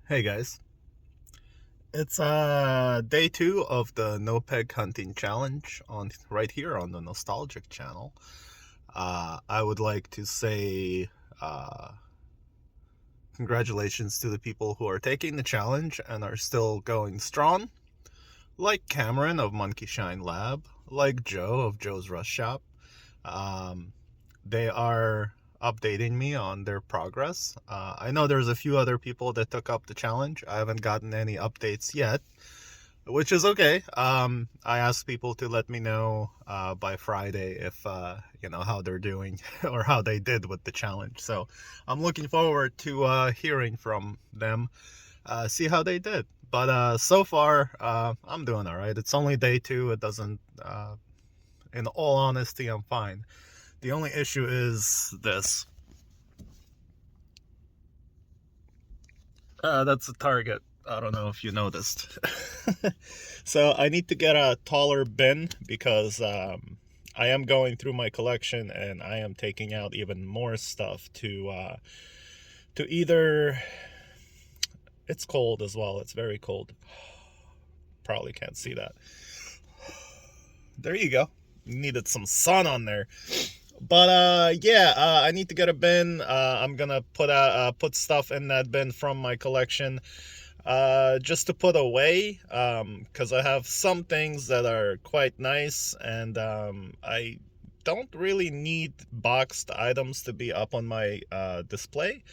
Hey guys, it's day two of the no peg hunting challenge on right here on the Nostalgic channel. I would like to say uh, congratulations to the people who are taking the challenge and are still going strong, like Cameron of Monkey Shine Lab, like Joe of Joe's Rush Shop. Um, they are updating me on their progress. I know there's a few other people that took up the challenge. I haven't gotten any updates yet, which is okay. I asked people to let me know by Friday if how they're doing or how they did with the challenge. So I'm looking forward to hearing from them, see how they did. But so far, I'm doing all right. It's only day two. It doesn't. In all honesty, I'm fine. The only issue is this. That's a target. I don't know if you noticed. So I need to get a taller bin because I am going through my collection and I am taking out even more stuff to either. It's cold as well. It's very cold. Probably can't see that. There you go. Needed some sun on there. But yeah, I need to get a bin. I'm gonna put stuff in that bin from my collection, just to put away, because I have some things that are quite nice, and I don't really need boxed items to be up on my display.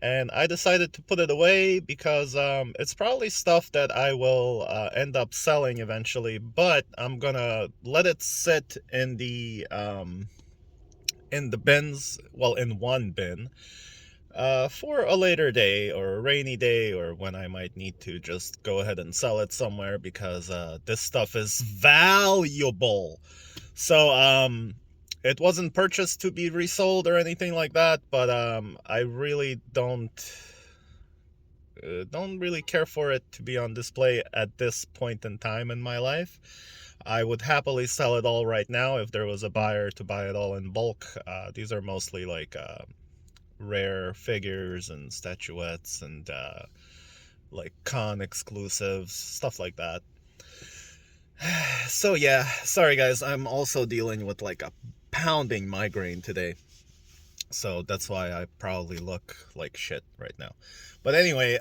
And I decided to put it away because it's probably stuff that I will end up selling eventually, but I'm gonna let it sit in the bins, well, in one bin, for a later day or a rainy day or when I might need to just go ahead and sell it somewhere because this stuff is valuable. So, it wasn't purchased to be resold or anything like that, but I really don't really care for it to be on display at this point in time in my life. I would happily sell it all right now if there was a buyer to buy it all in bulk. These are mostly like rare figures and statuettes and like con exclusives, stuff like that. So yeah, sorry guys, I'm also dealing with like a pounding migraine today. So that's why I probably look like shit right now. But anyway,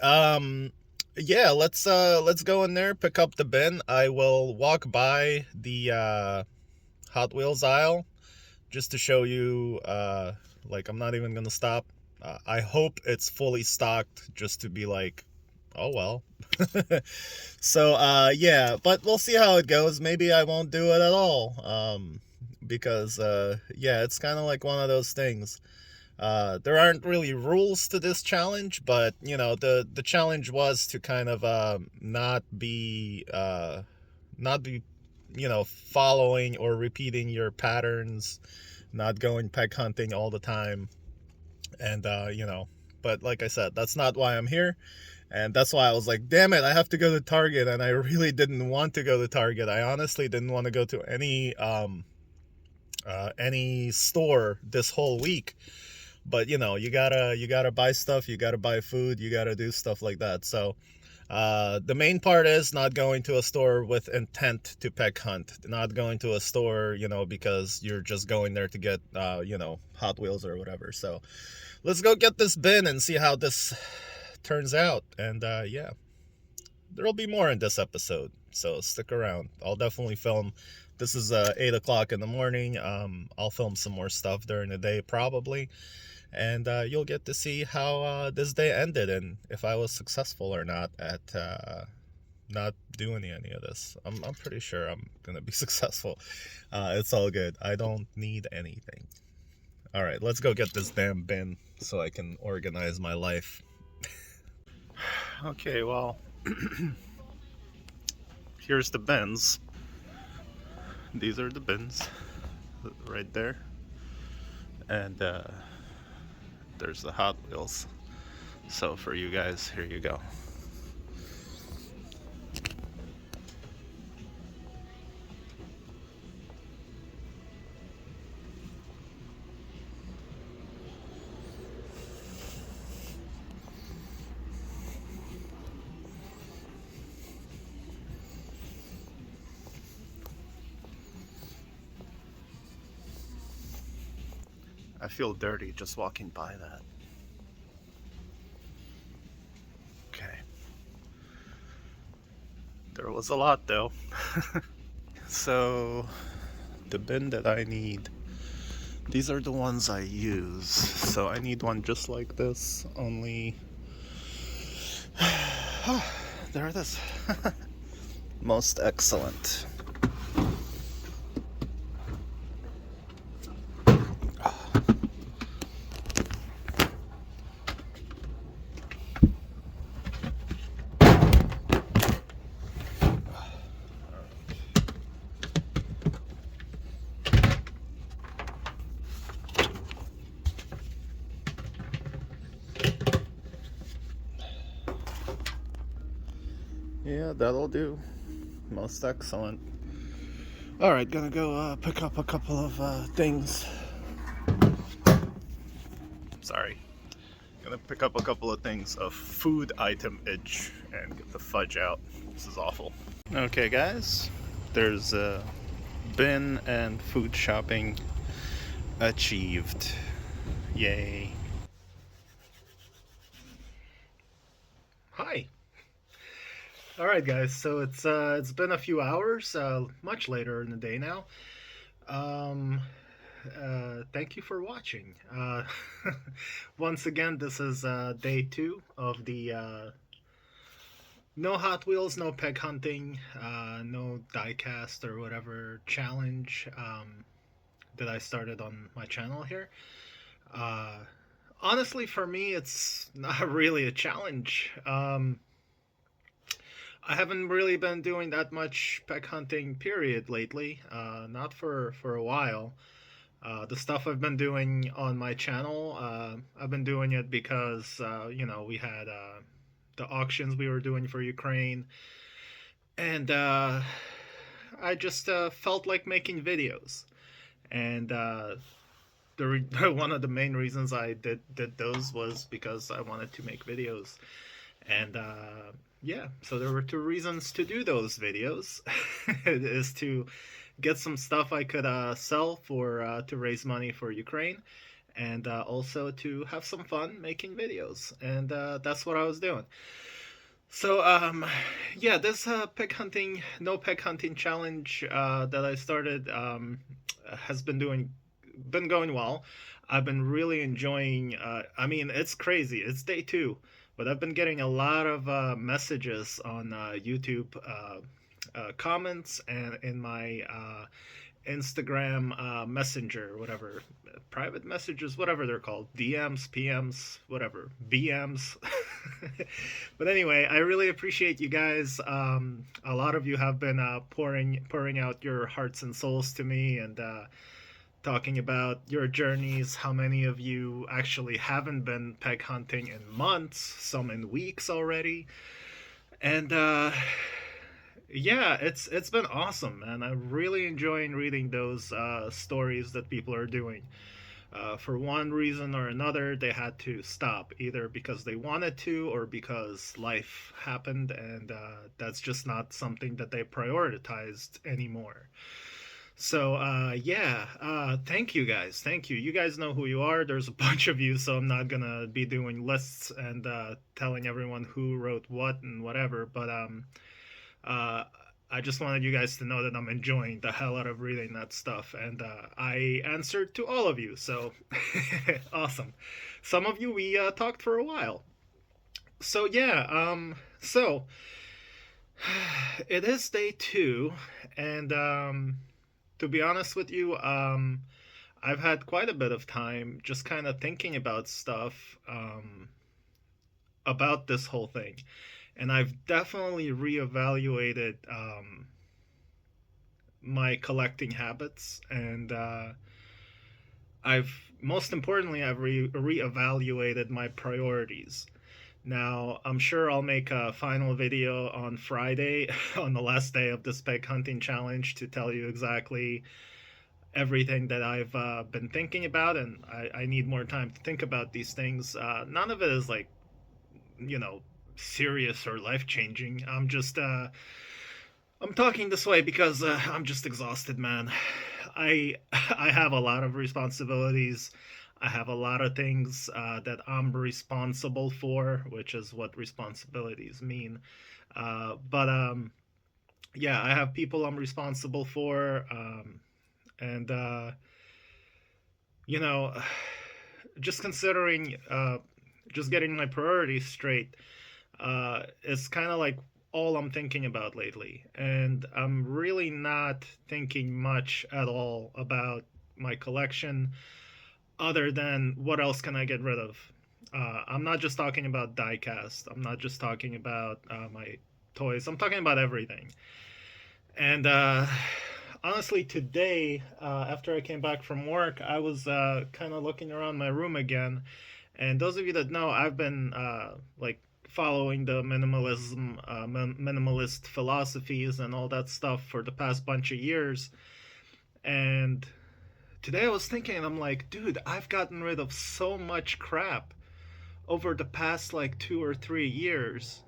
yeah, let's go in there, pick up the bin. I will walk by the Hot Wheels aisle just to show you, like, I'm not even gonna stop. I hope it's fully stocked just to be like, oh well. So yeah, but we'll see how it goes. Maybe I won't do it at all. Because yeah, it's kind of like one of those things. There aren't really rules to this challenge, but you know, the challenge was to kind of not be, you know, following or repeating your patterns, not going peg hunting all the time, and you know. But like I said, that's not why I'm here, and that's why I was like, damn it, I have to go to Target, and I really didn't want to go to Target. I honestly didn't want to go to any store this whole week, but you know, you gotta buy stuff, you gotta buy food, you gotta do stuff like that. So the main part is not going to a store with intent to peg hunt, not going to a store, you know, because you're just going there to get you know, Hot Wheels or whatever. So let's go get this bin and see how this turns out. And yeah, there'll be more in this episode, so stick around. I'll definitely film. This is 8 o'clock in the morning. I'll film some more stuff during the day probably, and you'll get to see how this day ended and if I was successful or not at not doing any of this. I'm pretty sure I'm gonna be successful. It's all good. I don't need anything. All right, let's go get this damn bin so I can organize my life. Okay, well, here's the bins. These are the bins right there, and there's the Hot Wheels. So for you guys, here you go. I feel dirty just walking by that. Okay. There was a lot though. So, the bin that I need, these are the ones I use. So I need one just like this, only... there it is. Most excellent. Yeah, that'll do. Most excellent. Alright, gonna go pick up a couple of things. Sorry. Gonna pick up a couple of things of food itemage and get the fudge out. This is awful. Okay guys, there's bin and food shopping achieved. Yay. Hi. All right, guys. So it's been a few hours, much later in the day now. Um, Thank you for watching. Once again, this is day 2 of the no Hot Wheels, no peg hunting, no diecast or whatever challenge that I started on my channel here. Uh, Honestly, for me, it's not really a challenge. I haven't really been doing that much peg hunting period lately, not for a while. The stuff I've been doing on my channel, I've been doing it because, we had the auctions we were doing for Ukraine, and I just felt like making videos. And one of the main reasons I did those was because I wanted to make videos. And yeah, so there were 2 reasons to do those videos. It is to get some stuff I could sell for to raise money for Ukraine, and also to have some fun making videos. And that's what I was doing. So yeah, this no peg hunting challenge that I started has been going well. I've been really enjoying. I mean, it's crazy. It's day 2, but I've been getting a lot of messages on YouTube comments and in my Instagram Messenger, whatever, private messages, whatever they're called, DMs, PMs, whatever, BMs. But anyway, I really appreciate you guys. A lot of you have been pouring out your hearts and souls to me, and talking about your journeys. How many of you actually haven't been peg hunting in months, some in weeks already? And yeah, it's been awesome, man. I'm really enjoying reading those stories that people are doing. For one reason or another, they had to stop, either because they wanted to or because life happened, and that's just not something that they prioritized anymore. So yeah, thank you guys. Thank you. You guys know who you are. There's a bunch of you, so I'm not gonna be doing lists and telling everyone who wrote what and whatever. But uh, I just wanted you guys to know that I'm enjoying the hell out of reading that stuff, and I answered to all of you. So awesome. Some of you we talked for a while. So yeah, so it is day 2, and to be honest with you, I've had quite a bit of time just kind of thinking about stuff about this whole thing. And I've definitely reevaluated my collecting habits. And most importantly, I've reevaluated my priorities. Now, I'm sure I'll make a final video on Friday, on the last day of this peg hunting challenge, to tell you exactly everything that I've been thinking about, and I need more time to think about these things. None of it is like, serious or life-changing. I'm talking this way because I'm just exhausted, man. I I have a lot of responsibilities. I have a lot of things that I'm responsible for, which is what responsibilities mean. But yeah, I have people I'm responsible for, and you know, just considering, just getting my priorities straight, is kind of like all I'm thinking about lately. And I'm really not thinking much at all about my collection, other than what else can I get rid of. I'm not just talking about diecast. I'm not just talking about my toys. I'm talking about everything. And honestly, today, after I came back from work, I was kind of looking around my room again. And those of you that know, I've been like following the minimalist philosophies and all that stuff for the past bunch of years. And today I was thinking, I'm like, dude, I've gotten rid of so much crap over the past like 2 or 3 years.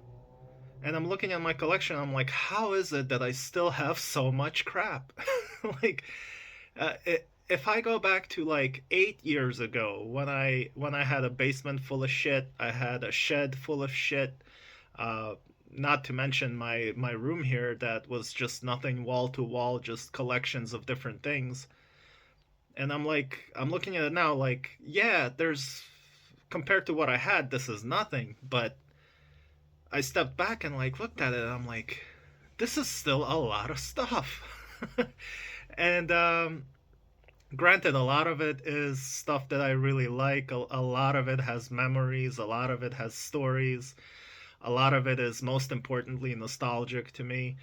And I'm looking at my collection, I'm like, how is it that I still have so much crap? Like, if I go back to like 8 years ago, when I had a basement full of shit, I had a shed full of shit. Uh, Not to mention my room here that was just nothing wall to wall, just collections of different things. And I'm like, I'm looking at it now, like, yeah, there's, compared to what I had, this is nothing. But I stepped back and like looked at it, and I'm like, this is still a lot of stuff. And granted, a lot of it is stuff that I really like. A lot of it has memories. A lot of it has stories. A lot of it is, most importantly, nostalgic to me.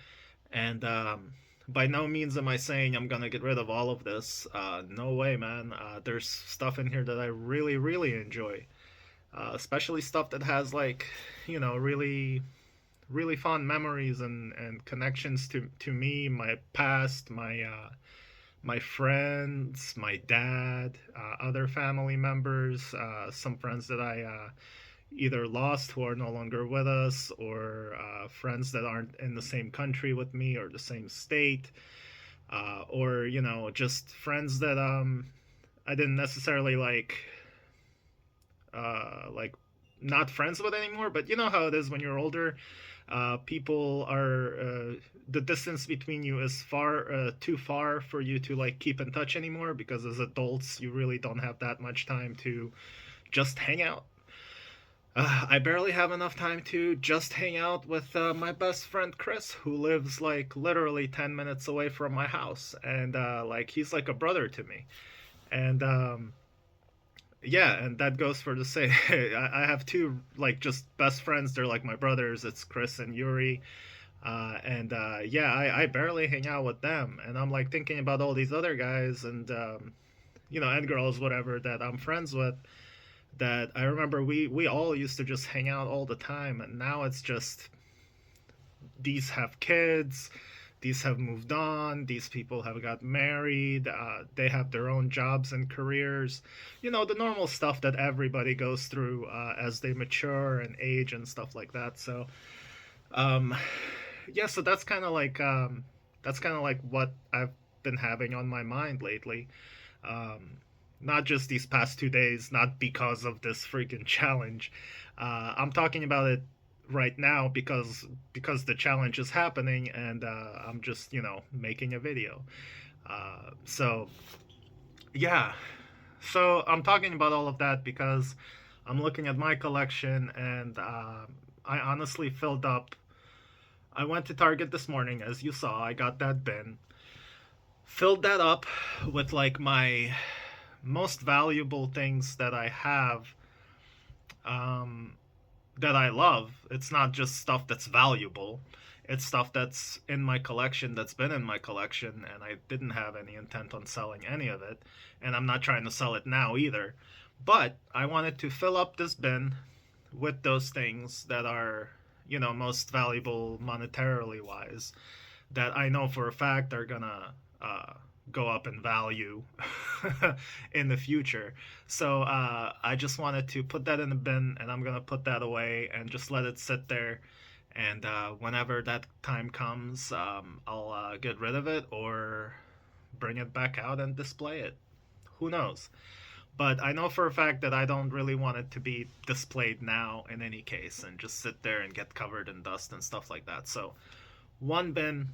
And by no means am I saying I'm gonna get rid of all of this. No way, man. There's stuff in here that I really, really enjoy. Especially stuff that has like, really, really fond memories and connections to me, my past, my friends, my dad, other family members, some friends that I either lost who are no longer with us, or friends that aren't in the same country with me or the same state, or just friends that I didn't necessarily like not friends with anymore. But you know how it is when you're older. People are the distance between you is far too far for you to like keep in touch anymore, because as adults you really don't have that much time to just hang out. I barely have enough time to just hang out with my best friend Chris, who lives like literally 10 minutes away from my house. And like, he's like a brother to me. And yeah, and that goes for the same. I have two like just best friends. They're like my brothers. It's Chris and Yuri. And yeah, I barely hang out with them. And I'm like thinking about all these other guys and, and girls, whatever, that I'm friends with, that I remember we all used to just hang out all the time. And now it's just, these have kids, these have moved on, these people have got married, they have their own jobs and careers, the normal stuff that everybody goes through as they mature and age and stuff like that. So um yeah, so that's kind of like what I've been having on my mind lately. um Not just these past 2 days, not because of this freaking challenge. I'm talking about it right now because the challenge is happening, and I'm just making a video. So yeah, so I'm talking about all of that because I'm looking at my collection, and I honestly filled up. I went to Target this morning, as you saw. I got that bin, filled that up with like my most valuable things that I have, um, that I love. It's not just stuff that's valuable. It's stuff that's in my collection, that's been in my collection, and I didn't have any intent on selling any of it. And I'm not trying to sell it now either. But I wanted to fill up this bin with those things that are, most valuable monetarily wise, that I know for a fact are gonna go up in value in the future. So I just wanted to put that in the bin, and I'm gonna put that away and just let it sit there. And whenever that time comes, I'll get rid of it or bring it back out and display it. Who knows? But I know for a fact that I don't really want it to be displayed now in any case and just sit there and get covered in dust and stuff like that. So one bin,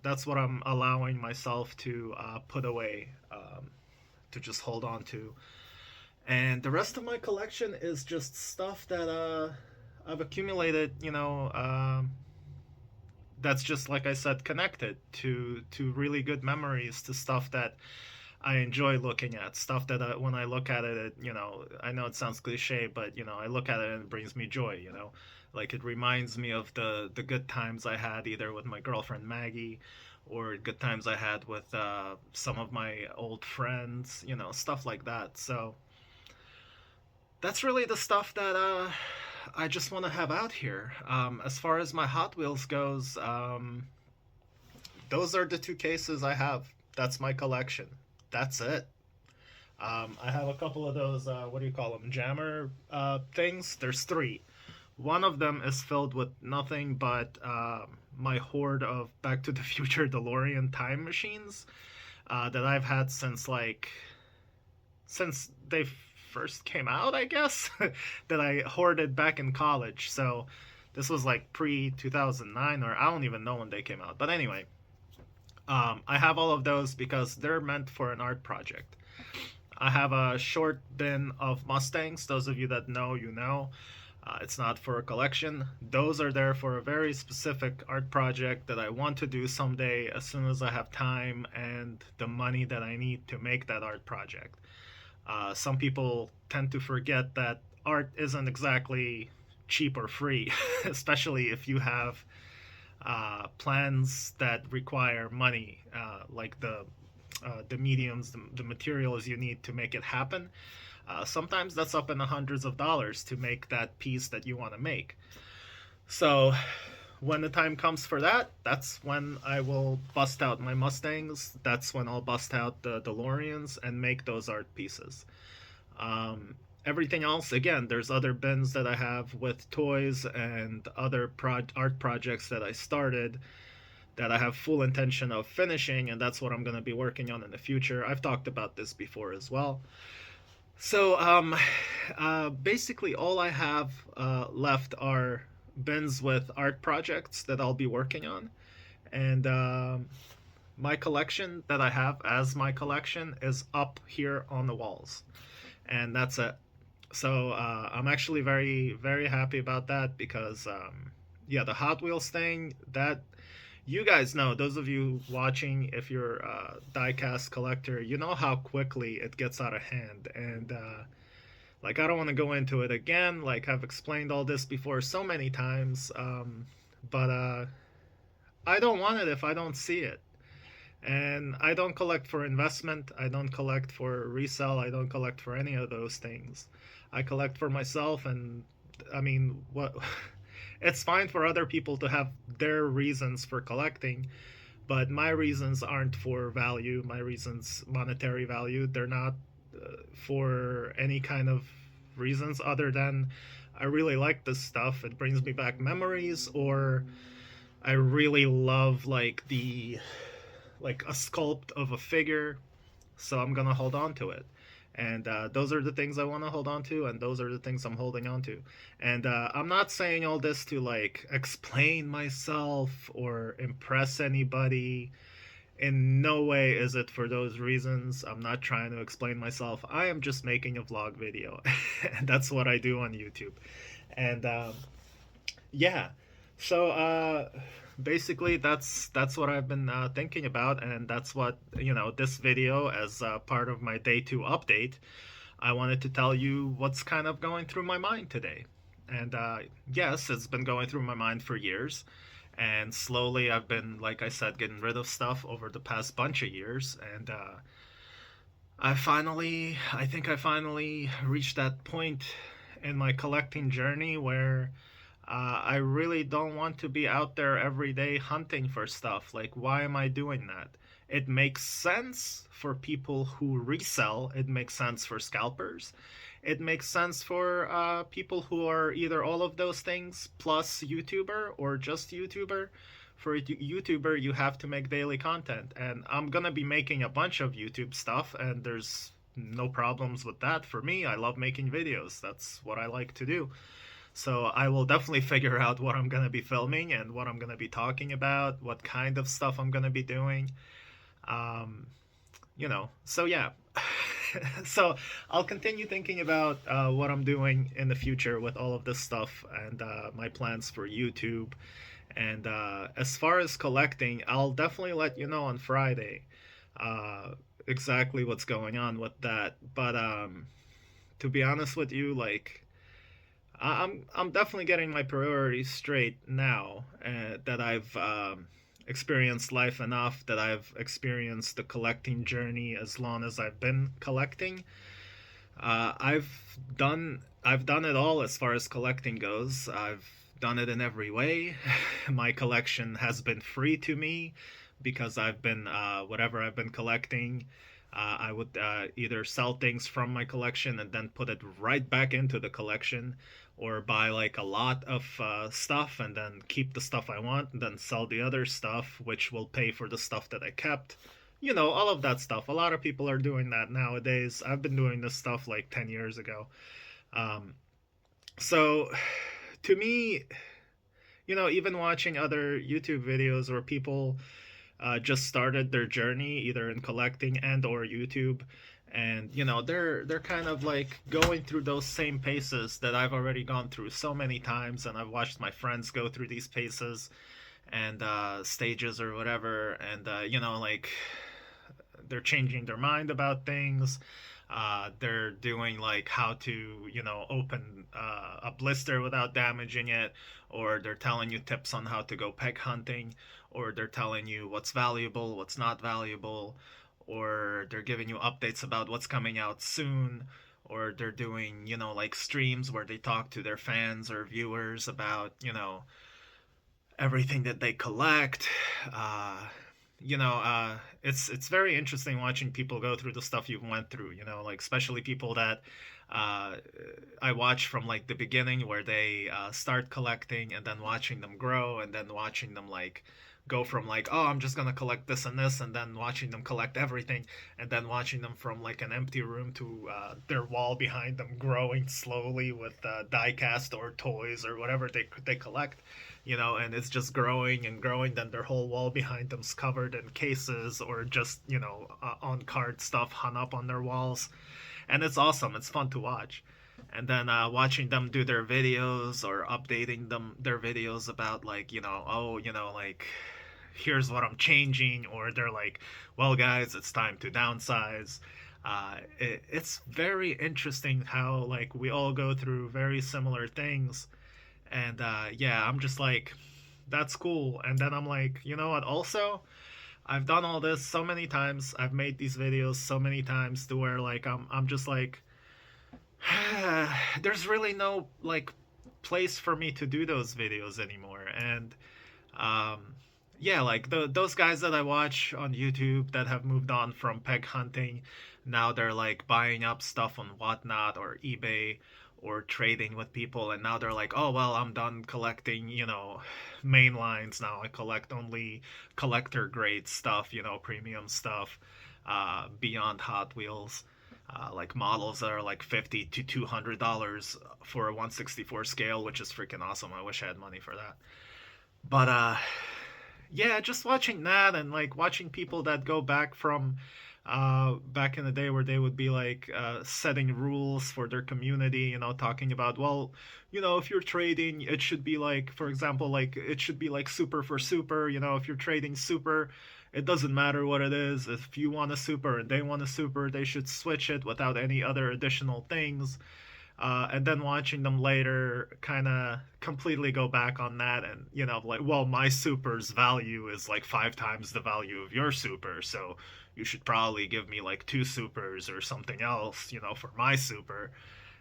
that's what I'm allowing myself to put away, to just hold on to. And the rest of my collection is just stuff that I've accumulated, that's just like I said, connected to really good memories, to stuff that I enjoy looking at, stuff that when I look at it, I know it sounds cliche, but I look at it and it brings me joy. Like it reminds me of the good times I had either with my girlfriend Maggie, or good times I had with some of my old friends, stuff like that. So that's really the stuff that I just want to have out here. As far as my Hot Wheels goes, those are the two cases I have. That's my collection. That's it. I have a couple of those, what do you call them, jammer things. There's three. One of them is filled with nothing but my hoard of Back to the Future DeLorean time machines that I've had since they first came out, I guess, that I hoarded back in college. So this was like pre 2009, or I don't even know when they came out. But anyway, I have all of those because they're meant for an art project. I have a short bin of Mustangs. Those of you that know, you know. It's not for a collection. Those are there for a very specific art project that I want to do someday as soon as I have time and the money that I need to make that art project. Some people tend to forget that art isn't exactly cheap or free, especially if you have plans that require money, like the mediums, the materials you need to make it happen. Sometimes that's up in the hundreds of dollars to make that piece that you want to make. So when the time comes for that, that's when I will bust out my Mustangs. That's when I'll bust out the DeLoreans and make those art pieces. Everything else, again, there's other bins that I have with toys and other art projects that I started that I have full intention of finishing, and that's what I'm going to be working on in the future. I've talked about this before as well. So basically, all I have left are bins with art projects that I'll be working on, and my collection that I have as my collection is up here on the walls, and that's it. So I'm actually very, very happy about that because, yeah, the Hot Wheels thing, that you guys know, those of you watching, if you're a diecast collector, you know how quickly it gets out of hand. And like, I don't want to go into it again. Like, I've explained all this before so many times. But I don't want it if I don't see it. And I don't collect for investment. I don't collect for resale. I don't collect for any of those things. I collect for myself. And I mean, what? It's fine for other people to have their reasons for collecting, but my reasons aren't for value. My reasons, monetary value, they're not for any kind of reasons other than I really like this stuff. It brings me back memories, or I really love like a sculpt of a figure, so I'm gonna hold on to it. And those are the things I want to hold on to, and those are the things I'm holding on to. And I'm not saying all this to like explain myself or impress anybody. In no way is it for those reasons. I'm not trying to explain myself. I am just making a vlog video. And that's what I do on YouTube. And yeah, so basically that's what I've been thinking about, and that's what this video, as part of my day 2 update, I wanted to tell you what's kind of going through my mind today. And yes, it's been going through my mind for years, and slowly I've been, like I said, getting rid of stuff over the past bunch of years. And I think I finally reached that point in my collecting journey where I really don't want to be out there every day hunting for stuff. Like, why am I doing that? It makes sense for people who resell, it makes sense for scalpers, it makes sense for people who are either all of those things plus YouTuber or just YouTuber. For a YouTuber, you have to make daily content, and I'm gonna be making a bunch of YouTube stuff, and there's no problems with that. For me, I love making videos. That's what I like to do. So I will definitely figure out what I'm going to be filming and what I'm going to be talking about, what kind of stuff I'm going to be doing. Um, so yeah. So I'll continue thinking about what I'm doing in the future with all of this stuff and my plans for YouTube. And as far as collecting, I'll definitely let you know on Friday uh, exactly what's going on with that. But to be honest with you, like I'm definitely getting my priorities straight now that I've experienced life enough, that I've experienced the collecting journey as long as I've been collecting. I've done it all as far as collecting goes. I've done it in every way. My collection has been free to me because I've been whatever I've been collecting. I would either sell things from my collection and then put it right back into the collection, or buy like a lot of stuff and then keep the stuff I want and then sell the other stuff, which will pay for the stuff that I kept. All of that stuff. A lot of people are doing that nowadays. I've been doing this stuff like 10 years ago. Um, so to me, even watching other YouTube videos where people just started their journey either in collecting and or YouTube, and they're kind of like going through those same paces that I've already gone through so many times, and I've watched my friends go through these paces and stages or whatever, and like they're changing their mind about things. They're doing like how to, open a blister without damaging it, or they're telling you tips on how to go peg hunting, or they're telling you what's valuable, what's not valuable, or they're giving you updates about what's coming out soon, or they're doing, like streams where they talk to their fans or viewers about, everything that they collect. Uh, it's very interesting watching people go through the stuff you went through. Like especially people that uh, I watch from like the beginning where they start collecting, and then watching them grow, and then watching them like go from like, oh, I'm just gonna collect this and this, and then watching them collect everything, and then watching them from like an empty room to their wall behind them growing slowly with diecast or toys or whatever they collect. And it's just growing and growing. Then their whole wall behind them's covered in cases or just, on card stuff hung up on their walls. And it's awesome. It's fun to watch. And then watching them do their videos or updating their videos about like, oh, like here's what I'm changing, or they're like, well, guys, it's time to downsize. It's very interesting how like we all go through very similar things, and yeah, I'm just like, that's cool. And then I'm like, you know what? Also, I've done all this so many times. I've made these videos so many times to where like I'm just like, there's really no like place for me to do those videos anymore. And um, yeah, like those guys that I watch on YouTube that have moved on from peg hunting, now they're like buying up stuff on Whatnot or eBay or trading with people, and now they're like, oh well, I'm done collecting, main lines now. I collect only collector grade stuff, premium stuff, beyond Hot Wheels. Like models that are like $50 to $200 for a 1/64 scale, which is freaking awesome. I wish I had money for that. But yeah, just watching that and like watching people that go back from back in the day where they would be like setting rules for their community, talking about, well, if you're trading, it should be like, for example, like it should be like super for super. If you're trading super, it doesn't matter what it is. If you want a super and they want a super, they should switch it without any other additional things. And then watching them later kind of completely go back on that, and like, well, my super's value is like 5 times the value of your super, so you should probably give me like 2 supers or something else, for my super.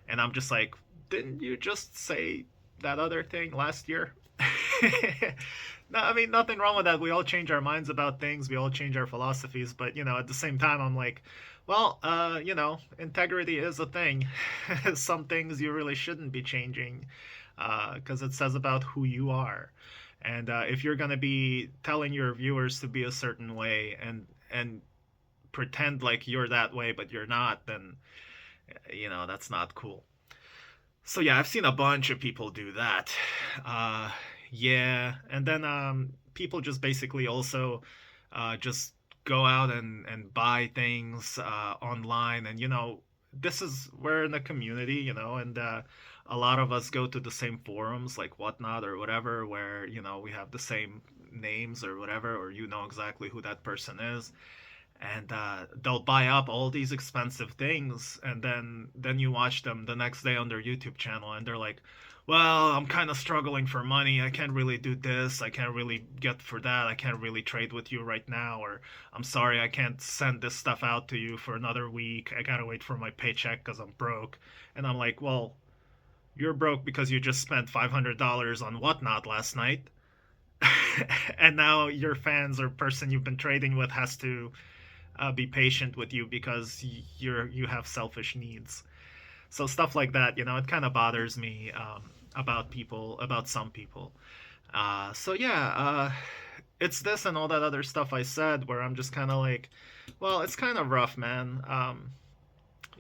And I'm just like, didn't you just say that other thing last year? No, I mean, nothing wrong with that. We all change our minds about things. We all change our philosophies. But, at the same time, I'm like, well, integrity is a thing. Some things you really shouldn't be changing because it says about who you are. And if you're going to be telling your viewers to be a certain way, and pretend like you're that way but you're not, then that's not cool. So yeah, I've seen a bunch of people do that. Uh, yeah, and then people just basically also just go out and buy things online, and this is we're in a community, and a lot of us go to the same forums like Whatnot or whatever, where we have the same names or whatever, or exactly who that person is, and they'll buy up all these expensive things, and then you watch them the next day on their YouTube channel, and they're like, well, I'm kind of struggling for money, I can't really do this, I can't really get for that, I can't really trade with you right now, or I'm sorry, I can't send this stuff out to you for another week, I gotta wait for my paycheck because I'm broke. And I'm like, well, you're broke because you just spent $500 on Whatnot last night. And now your fans or person you've been trading with has to be patient with you because you have selfish needs. So stuff like that, it kind of bothers me about some people. So yeah, it's this and all that other stuff I said where I'm just kind of like, well, it's kind of rough, man. I'm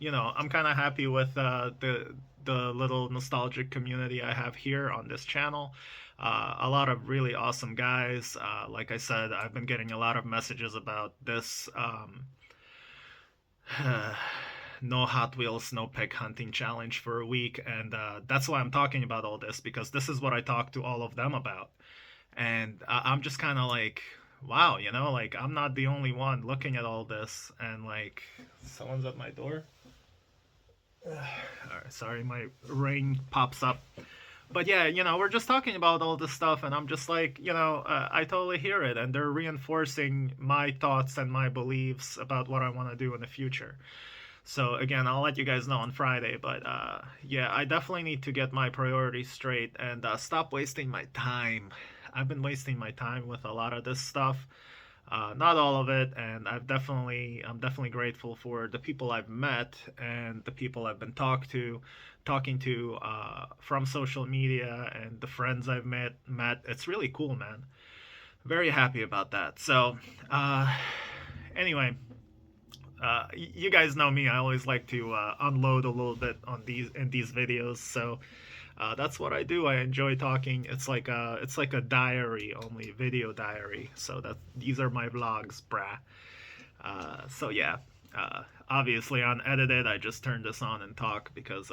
kind of happy with the little nostalgic community I have here on this channel. A lot of really awesome guys. Like I said, I've been getting a lot of messages about this no Hot Wheels, no peg hunting challenge for a week, and that's why I'm talking about all this, because this is what I talked to all of them about. And I'm just kind of like, wow, like I'm not the only one looking at all this, and like someone's at my door. All right, sorry, my ring pops up. But yeah, we're just talking about all this stuff, and I'm just like, I totally hear it, and they're reinforcing my thoughts and my beliefs about what I want to do in the future. So again, I'll let you guys know on Friday, but yeah, I definitely need to get my priorities straight and stop wasting my time. I've been wasting my time with a lot of this stuff. Not all of it, and I'm definitely grateful for the people I've met and the people I've been talking to from social media, and the friends I've met. It's really cool, man. Very happy about that. So, anyway, you guys know me. I always like to unload a little bit on these videos. So that's what I do. I enjoy talking. It's like a diary, only video diary. So these are my vlogs, brah. So yeah, obviously unedited. I just turned this on and talk because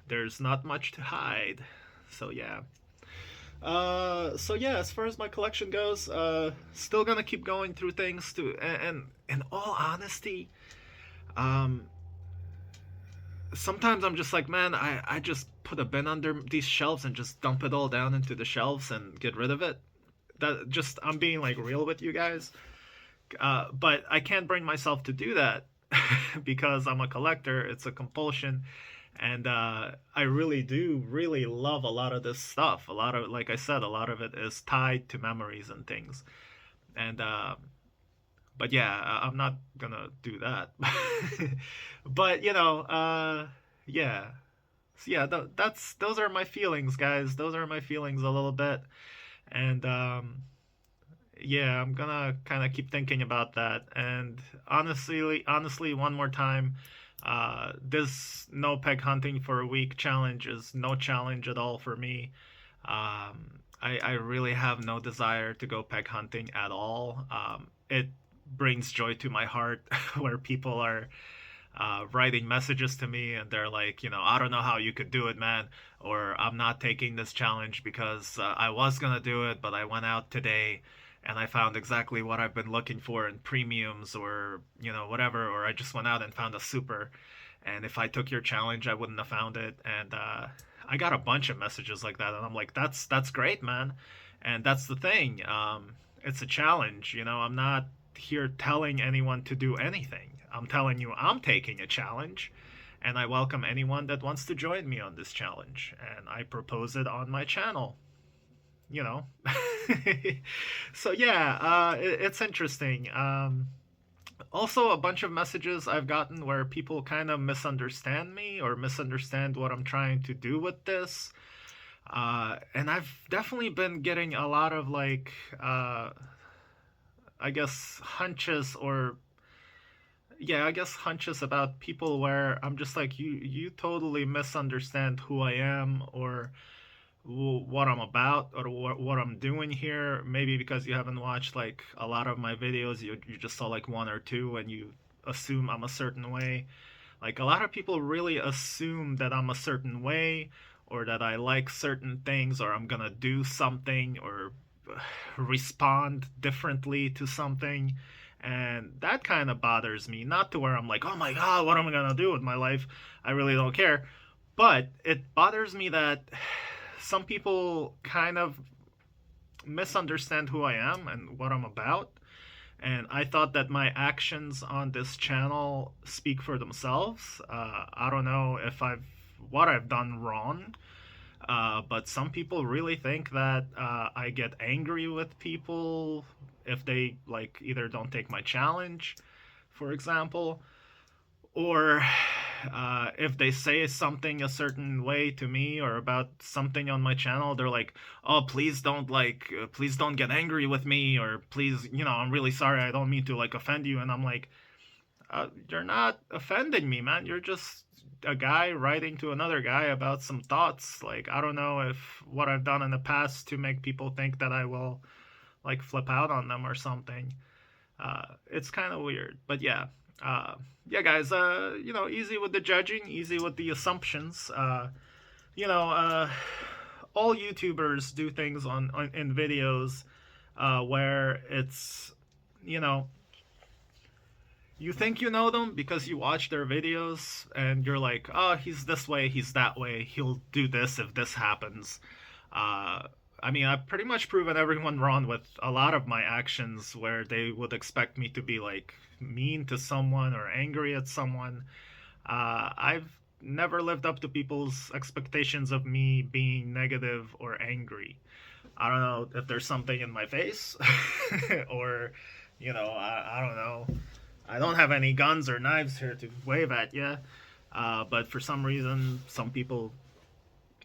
there's not much to hide. So yeah. So yeah, as far as my collection goes, still gonna keep going through things too. And in all honesty, um, sometimes I'm just like, man, I just put a bin under these shelves and just dump it all down into the shelves and get rid of it. I'm being like real with you guys. But I can't bring myself to do that because I'm a collector. It's a compulsion. And I really do really love a lot of this stuff. Like I said, a lot of it is tied to memories and things. And but yeah, I'm not gonna do that. But yeah, so yeah, those are my feelings, guys. Those are my feelings a little bit, and yeah, I'm gonna kind of keep thinking about that. And honestly, one more time, this no peg hunting for a week challenge is no challenge at all for me. I really have no desire to go peg hunting at all. It brings joy to my heart where people are writing messages to me and they're like, I don't know how you could do it, man, or I'm not taking this challenge because I was gonna do it, but I went out today and I found exactly what I've been looking for in premiums or whatever, or I just went out and found a super, and if I took your challenge I wouldn't have found it. And I got a bunch of messages like that, and I'm like, that's great, man. And that's the thing, it's a challenge. I'm not here telling anyone to do anything. I'm telling you I'm taking a challenge, and I welcome anyone that wants to join me on this challenge, and I propose it on my channel. So yeah, it's interesting. Also, a bunch of messages I've gotten where people kind of misunderstand me or misunderstand what I'm trying to do with this. And I've definitely been getting a lot of like, I guess, hunches or yeah, I guess hunches about people where I'm just like, you totally misunderstand who I am, or what I'm about, or what I'm doing here. Maybe because you haven't watched like a lot of my videos, you just saw like one or two and you assume I'm a certain way. Like a lot of people really assume that I'm a certain way, or that I like certain things, or I'm gonna do something, or respond differently to something. And that kind of bothers me. Not to where I'm like, oh my god, what am I gonna do with my life? I really don't care. But it bothers me that some people kind of misunderstand who I am and what I'm about. And I thought that my actions on this channel speak for themselves. I don't know if what I've done wrong, but some people really think that I get angry with people if they like either don't take my challenge, for example, or if they say something a certain way to me or about something on my channel, they're like, oh, please don't please don't get angry with me, or please, I'm really sorry, I don't mean to like offend you. And I'm like, you're not offending me, man. You're just a guy writing to another guy about some thoughts. Like, I don't know if what I've done in the past to make people think that I will like flip out on them or something. It's kind of weird, but yeah. Yeah, guys. Easy with the judging, easy with the assumptions. You know, uh, all YouTubers do things in videos where it's, you know, you think you know them because you watch their videos and you're like, oh, he's this way, he's that way, he'll do this if this happens. Uh, I mean, I've pretty much proven everyone wrong with a lot of my actions where they would expect me to be like mean to someone or angry at someone. I've never lived up to people's expectations of me being negative or angry. I don't know if there's something in my face or, I don't know. I don't have any guns or knives here to wave at you, but for some reason, some people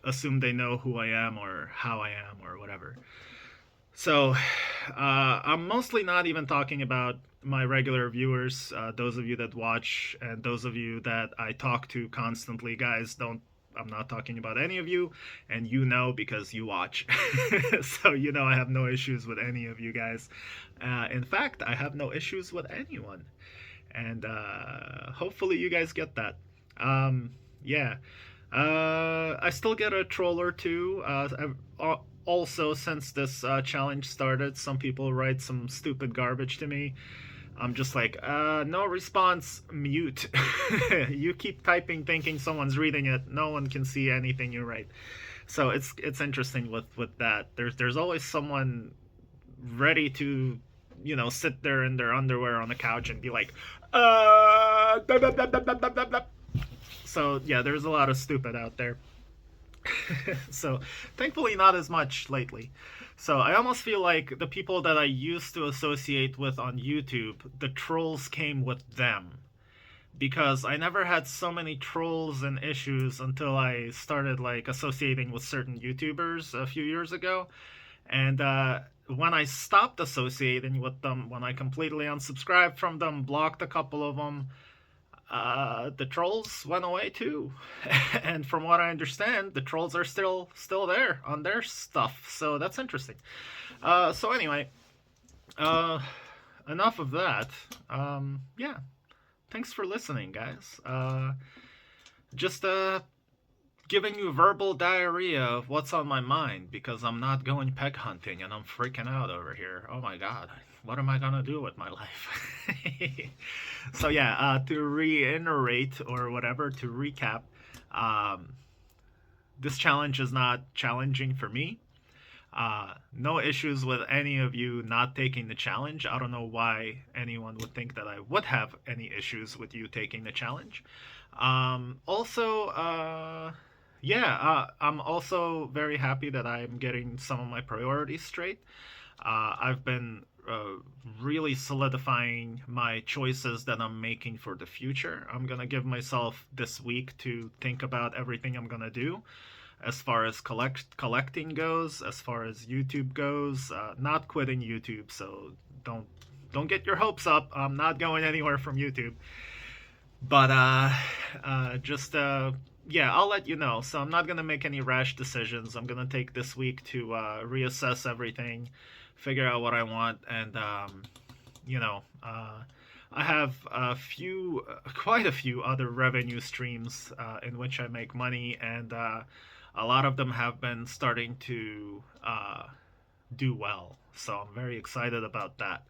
assume they know who I am or how I am or whatever. So, I'm mostly not even talking about my regular viewers, those of you that watch, and those of you that I talk to constantly. Guys, don't. I'm not talking about any of you, and you know because you watch. So, I have no issues with any of you guys. In fact, I have no issues with anyone. And hopefully you guys get that. Yeah. I still get a troll or two. Also, since this challenge started, some people write some stupid garbage to me. I'm just like, no response, mute. You keep typing thinking someone's reading it. No one can see anything you write. So it's interesting with that. There's always someone ready to, sit there in their underwear on the couch and be like, blah, blah, blah, blah, blah, blah, blah. So yeah, there's a lot of stupid out there. So thankfully not as much lately. So I almost feel like the people that I used to associate with on YouTube, the trolls came with them. Because I never had so many trolls and issues until I started like associating with certain YouTubers a few years ago. And when I stopped associating with them, when I completely unsubscribed from them, blocked a couple of them, the trolls went away too. And from what I understand, the trolls are still there on their stuff. So that's interesting. So anyway, enough of that. Yeah, thanks for listening, guys. Just giving you verbal diarrhea of what's on my mind because I'm not going peg hunting and I'm freaking out over here. Oh my god, what am I gonna do with my life? So yeah, to reiterate or whatever, to recap, this challenge is not challenging for me. No issues with any of you not taking the challenge. I don't know why anyone would think that I would have any issues with you taking the challenge. Also, yeah, I'm also very happy that I'm getting some of my priorities straight. I've been really solidifying my choices that I'm making for the future. I'm gonna give myself this week to think about everything I'm gonna do as far as collecting goes, as far as YouTube goes. Not quitting YouTube, so don't get your hopes up. I'm not going anywhere from YouTube. But just yeah, I'll let you know. So I'm not gonna make any rash decisions. I'm gonna take this week to reassess everything, figure out what I want, and you know, I have quite a few other revenue streams in which I make money, and a lot of them have been starting to do well. So I'm very excited about that.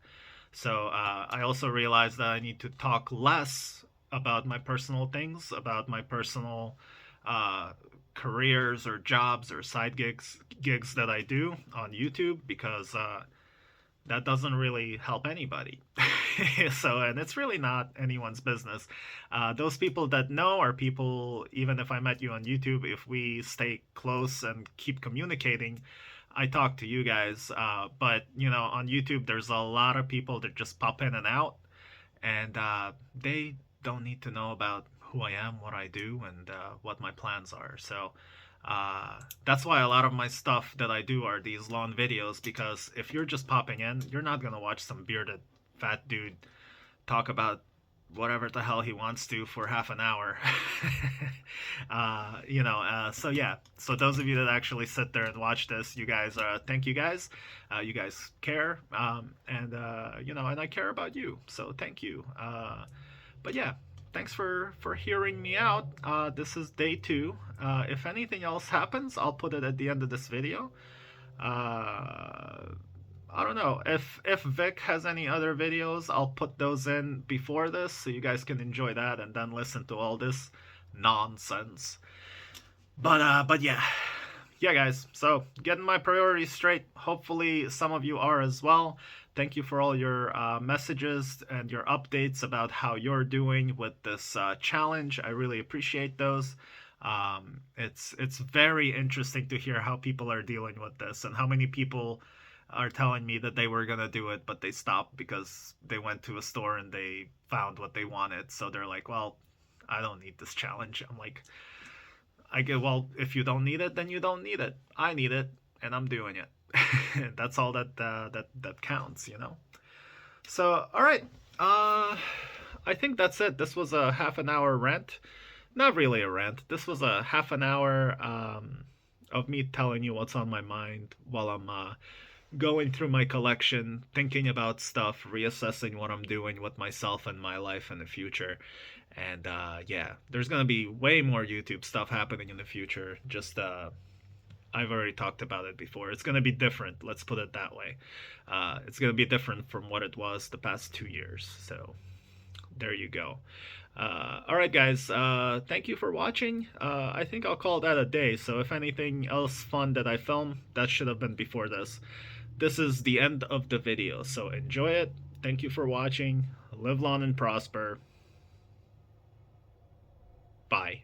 So I also realized that I need to talk less about my personal things, about my personal uh, careers or jobs or side gigs that I do on YouTube, because that doesn't really help anybody. So, and it's really not anyone's business. Those people that know are people, even if I met you on YouTube, if we stay close and keep communicating, I talk to you guys. But, you know, on YouTube, there's a lot of people that just pop in and out, and they don't need to know about who I am, what I do, and what my plans are. So that's why a lot of my stuff that I do are these long videos, because if you're just popping in, you're not going to watch some bearded fat dude talk about whatever the hell he wants to for half an hour. So yeah, so those of you that actually sit there and watch this, you guys, thank you guys. You guys care, and I care about you, so thank you. But yeah, thanks for hearing me out. This is day 2. If anything else happens, I'll put it at the end of this video. I don't know if Vic has any other videos. I'll put those in before this so you guys can enjoy that and then listen to all this nonsense. But yeah, guys. So getting my priorities straight. Hopefully, some of you are as well. Thank you for all your messages and your updates about how you're doing with this challenge. I really appreciate those. It's very interesting to hear how people are dealing with this, and how many people are telling me that they were gonna do it, but they stopped because they went to a store and they found what they wanted. So they're like, "Well, I don't need this challenge." I'm like, I get, well, if you don't need it, then you don't need it. I need it, and I'm doing it. That's all that counts, you know. So, all right. I think that's it. This was a half an hour rant. Not really a rant. This was a half an hour of me telling you what's on my mind while I'm going through my collection, thinking about stuff, reassessing what I'm doing with myself and my life in the future. And yeah, there's gonna be way more YouTube stuff happening in the future. Just I've already talked about it before. It's gonna be different. Let's put it that way. It's gonna be different from what it was the past 2 years. So there you go. All right, guys. Thank you for watching. I think I'll call that a day. So if anything else fun that I film, that should have been before this. This is the end of the video. So enjoy it. Thank you for watching. Live long and prosper. Bye.